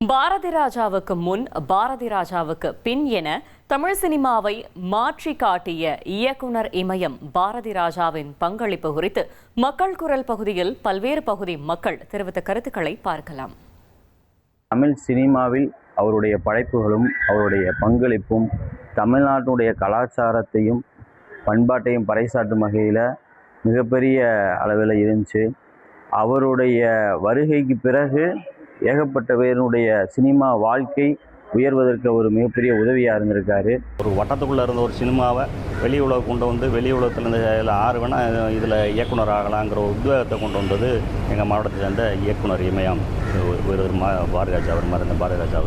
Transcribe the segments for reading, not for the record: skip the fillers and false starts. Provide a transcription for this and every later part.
பாரதி ராஜாவுக்கு முன் பாரதி ராஜாவுக்கு பின் என தமிழ் சினிமாவை மாற்றி காட்டிய இயக்குனர் இமயம் பாரதி ராஜாவின் பங்களிப்பு குறித்து மக்கள் குரல் பகுதியில் பல்வேறு பகுதி மக்கள் தெரிவித்த கருத்துக்களை பார்க்கலாம். தமிழ் சினிமாவில் அவருடைய படைப்புகளும் அவருடைய பங்களிப்பும் தமிழ்நாட்டுடைய கலாச்சாரத்தையும் பண்பாட்டையும் பறைசாற்றும் வகையில் மிகப்பெரிய அளவில் இருந்துச்சு. அவருடைய வருகைக்கு பிறகு ஏகப்பட்ட பேருடைய சினிமா வாழ்க்கை உயர்வதற்கு ஒரு மிகப்பெரிய உதவியாக இருந்திருக்காரு. ஒரு வட்டத்துக்குள்ளே இருந்த ஒரு சினிமாவை வெளி உலகம் கொண்டு வந்து வெளி உலகத்தில் இதில் ஆறு வேணால் இதில் இயக்குனர் ஆகலாங்கிற ஒரு உத்வேகத்தை கொண்டு வந்தது எங்கள் மாவட்டத்தை சேர்ந்த இயக்குனர் இமயம் பாரதிராஜா அவர் மறைந்த பாரதிராஜா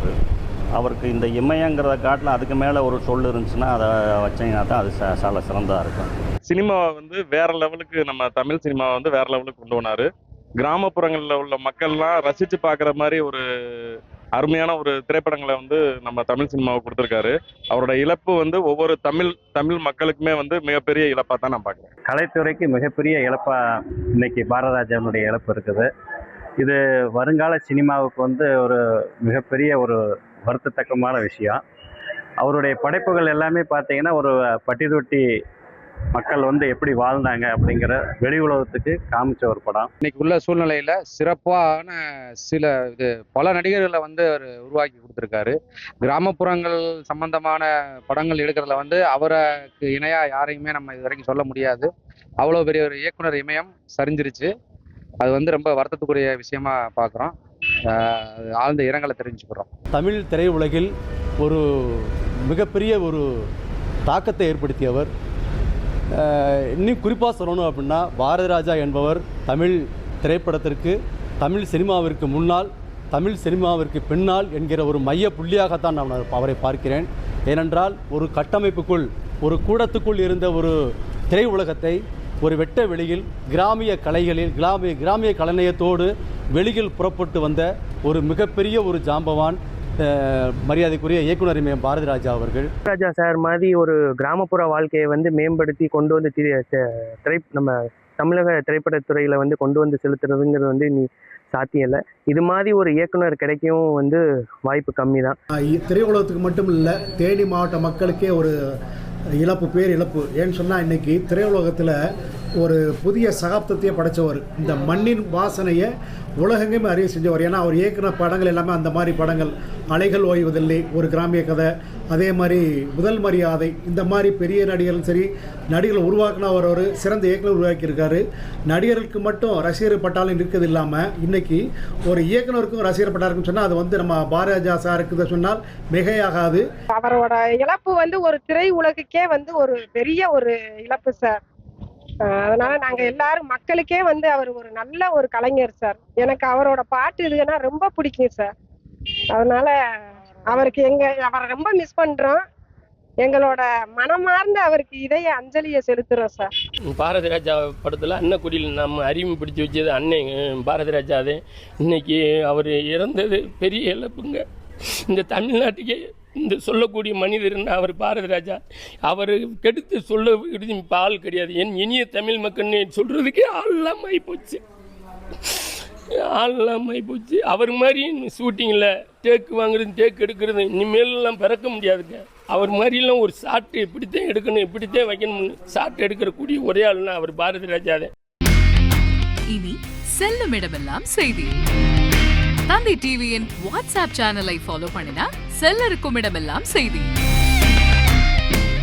அவருக்கு இந்த இமயங்கிறத காட்டில் அதுக்கு மேலே ஒரு சொல் இருந்துச்சுன்னா அதை வச்சிங்கன்னா தான் அது சால சிறந்ததாக இருக்கும். சினிமாவை வந்து வேற லெவலுக்கு நம்ம தமிழ் சினிமாவை வந்து வேற லெவலுக்கு கொண்டு போனார். கிராமப்புறங்களில் உள்ள மக்கள்லாம் ரசித்து பார்க்குற மாதிரி ஒரு அருமையான ஒரு திரைப்படங்களை வந்து நம்ம தமிழ் சினிமாவை கொடுத்துருக்காரு. அவரோட இழப்பு வந்து ஒவ்வொரு தமிழ் மக்களுக்குமே வந்து மிகப்பெரிய இழப்பாக தான் நான் பார்க்குறேன். கலைத்துறைக்கு மிகப்பெரிய இழப்பாக இன்னைக்கு பாரதிராஜாவுடைய இழப்பு இருக்குது. இது வருங்கால சினிமாவுக்கு வந்து ஒரு மிகப்பெரிய ஒரு வருத்தத்தக்கமான விஷயம். அவருடைய படைப்புகள் எல்லாமே பார்த்தீங்கன்னா ஒரு பட்டிதொட்டி மக்கள் வந்து எப்படி வாழ்ந்தாங்க அப்படிங்கிற வெளி உலகத்துக்கு காமிச்ச ஒரு படம். இன்னைக்கு உள்ள சூழ்நிலையில சிறப்பான பல நடிகர்களை வந்து அவர் உருவாக்கி கொடுத்துருக்காரு. கிராமப்புறங்கள் சம்பந்தமான படங்கள் எடுக்கிறதுல வந்து அவருக்கு இணையா யாரையுமே நம்ம இது வரைக்கும் சொல்ல முடியாது. அவ்வளோ பெரிய ஒரு இயக்குனர் இமயம் சரிஞ்சிருச்சு. அது வந்து ரொம்ப வருத்தத்துக்குரிய விஷயமா பார்க்குறோம். ஆழ்ந்த இரங்கலை தெரிஞ்சுக்கிறோம். தமிழ் திரையுலகில் ஒரு மிகப்பெரிய ஒரு தாக்கத்தை ஏற்படுத்தியவர். இன்னும் குறிப்பாக சொல்லணும் அப்படின்னா பாரதிராஜா என்பவர் தமிழ் திரைப்படத்திற்கு தமிழ் சினிமாவிற்கு முன்னால் தமிழ் சினிமாவிற்கு பின்னால் என்கிற ஒரு மைய புள்ளியாகத்தான் நான் அவரை பார்க்கிறேன். ஏனென்றால் ஒரு கட்டமைப்புக்குள் ஒரு கூடத்துக்குள் இருந்த ஒரு திரை உலகத்தை ஒரு வெட்ட வெளியில் கிராமிய கலைகளில் கிராமிய கலைநயத்தோடு வெளியில் புறப்பட்டு வந்த ஒரு மிகப்பெரிய ஒரு ஜாம்பவான் மரியாதைக்குரிய இயக்குனர் இமயம் பாரதிராஜா அவர்கள். ராஜா சார் மாதிரி ஒரு கிராமப்புற வாழ்க்கையை வந்து மேம்படுத்தி கொண்டு வந்து நம்ம தமிழக திரைப்படத்துறையில் வந்து கொண்டு வந்து செலுத்துறதுங்கிறது வந்து நீ சாத்தியம் இல்லை. இது மாதிரி ஒரு இயக்குனர் கிடைக்கவும் வந்து வாய்ப்பு கம்மி தான். திரையுலகத்துக்கு மட்டும் இல்லை, தேனி மாவட்ட மக்களுக்கே ஒரு பேர் இழப்பு. ஏன்னு சொன்னால் இன்றைக்கி திரையுலகத்தில் ஒரு புதிய சகாப்தத்தையே படைத்தவர். இந்த மண்ணின் வாசனையை உலகெங்குமே அறிய செஞ்சவர். ஏன்னா அவர் இயக்குன படங்கள் எல்லாமே அந்த மாதிரி படங்கள். அலைகள் ஓய்வதில்லை, ஒரு கிராமிய கதை, அதே மாதிரி முதல் மரியாதை, இந்த மாதிரி பெரிய நடிகர்களும் சரி நடிகர்கள் உருவாக்குன ஒரு சிறந்த இயக்குனர் உருவாக்கியிருக்காரு. நடிகர்களுக்கு மட்டும் ரசிகர் பட்டாலும் இருக்கிறது இல்லாமல் இன்றைக்கி ஒரு இயக்குனருக்கும் ரசிகர் பட்டாருக்குன்னு சொன்னால் அது வந்து நம்ம பாரதிராஜா சாருக்கு சொன்னால் மிகையாகாது. அவரோட இழப்பு வந்து ஒரு திரை உலகுக்கே வந்து ஒரு பெரிய ஒரு இழப்பு சார். அதனால நாங்க எல்லாரும் மக்களுக்கே வந்து அவர் ஒரு நல்ல ஒரு கலைஞர் சார். எனக்கு அவரோட பாட்டு இதுன்னா ரொம்ப பிடிக்கும் சார். அதனால அவருக்கு அவரை ரொம்ப மிஸ் பண்றோம். எங்களோட மனமார்ந்த அவருக்கு இதய அஞ்சலியை செலுத்துறோம் சார். பாரதிராஜா படத்துல அன்னக்குடியில் நம்ம அறிமுகப்படுத்தி வச்சது அண்ணன் பாரதிராஜாவே. இன்னைக்கு அவர் இறந்தது பெரிய இழப்புங்க. இந்த தமிழ்நாட்டுக்கே இந்த சொல்லக்கூடிய மனிதர்னா அவர் பாரதிராஜா. அவர் கெடுத்து சொல்ல இப்போ ஆள் கிடையாது. என் இனிய தமிழ் மக்கள்னு சொல்கிறதுக்கே ஆள்லாம் ஆகிப்போச்சு. அவர் மாதிரி ஷூட்டிங்கில் டேக்கு வாங்குறது டேக் எடுக்கிறது இனிமேலாம் பிறக்க முடியாதுங்க. அவர் மாதிரிலாம் ஒரு ஷாட்டு இப்படித்தான் எடுக்கணும் இப்படித்தான் வைக்கணும்னு ஷாட் எடுக்கக்கூடிய ஒரே ஆள்னா அவர் பாரதிராஜாவே. இனி செல்லும் இடமெல்லாம் செய்தி. தந்தி டிவியின் வாட்ஸ்அப் சேனலை ஃபாலோ பண்ணினா செல்ல இருக்கும் இடமெல்லாம் செய்தி.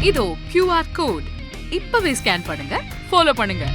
இதோ QR கோட் இப்பவே ஸ்கேன் பண்ணுங்க, ஃபாலோ பண்ணுங்க.